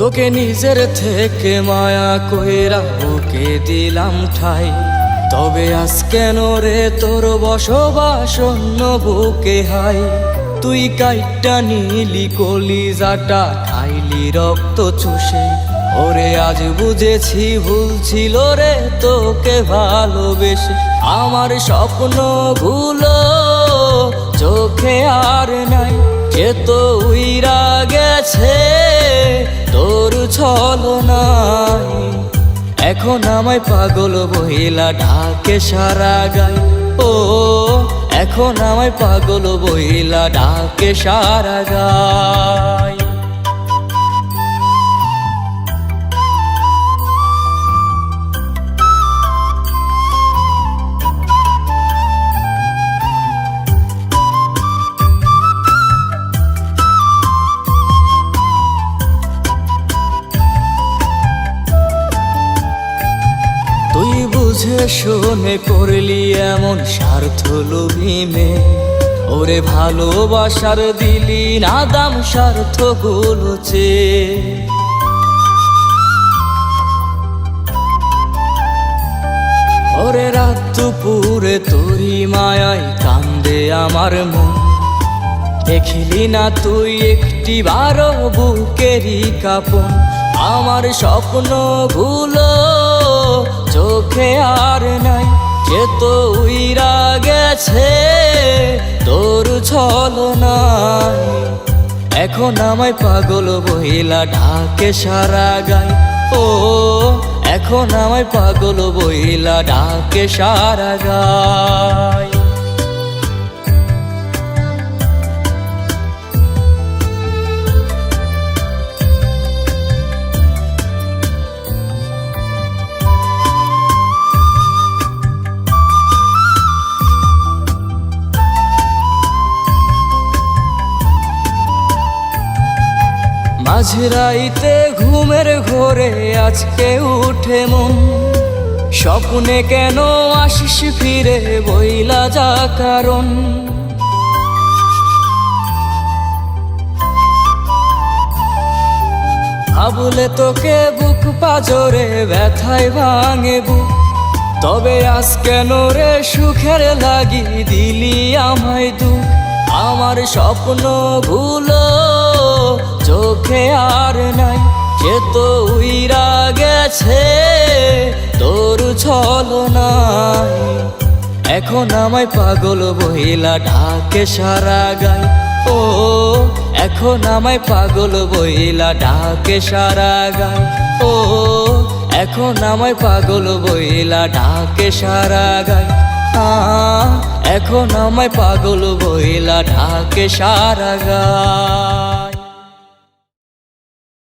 তোকে নিজের থেকে মায়া কইরা বুকে দিলাম ঠাই, তবে আজ কেন রে তোর বসবাস অন্য বুকে হাই। তুই কাইটা নিলি কলিজাটা, খাইলি রক্ত চুষে, ওরে আজ বুঝেছি ভুল ছিল রে তোকে ভালোবেসে। আমার স্বপ্নগুলো চোখে আর নাই, সে তো উইরা গেছে তোর ছলনায়। এখন আমায় পাগল বহিলা ডাকে সারা গায়, ও এখন আমায় পাগল বহিলা ডাকে সারা গায়। তুই বুঝে শুনে করলি এমন স্বার্থ লোভী মেয়ে, ওরে ভালোবাসার দিলি না দাম স্বার্থ গুলোছে। ওরে রাত দুপুরে তোরি মায়ায় কান্দে আমার মন, দেখিলি না তুই একটি বারো বুকেরই কাপন। আমার স্বপ্নগুলো চোখে আর নাই, সে তো উইরা গেছে তোর ছলনায়। এখন আমায় পাগল বহিলা ডাকে সারা গায়, ও এখন আমায় পাগল বহিলা ডাকে সারা গায়। মাঝরাইতে ঘুমের ঘোরে আজকে উঠে মন, স্বপ্নে কেন আসিস ফিরে বইলা যা কারণ। ভাবলে তোকে বুক পাজরে ব্যথায় ভাঙে বুক, তবে আজ কেন রে সুখের লাগি দিলি আমায় দুঃখ। আমার স্বপ্নগুলো চোখে আর নাই, সে তো উইরা গেছে তোর ছলনায়। এখন আমায় পাগল বহিলা ডাকে সারা গায়, ও এখন আমায় পাগল বহিলা ডাকে সারা গায়, ও এখন আমায় পাগল বহিলা ডাকে সারা গায়। এখন আমায় পাগল বহিলা ডাকে সারা গায়।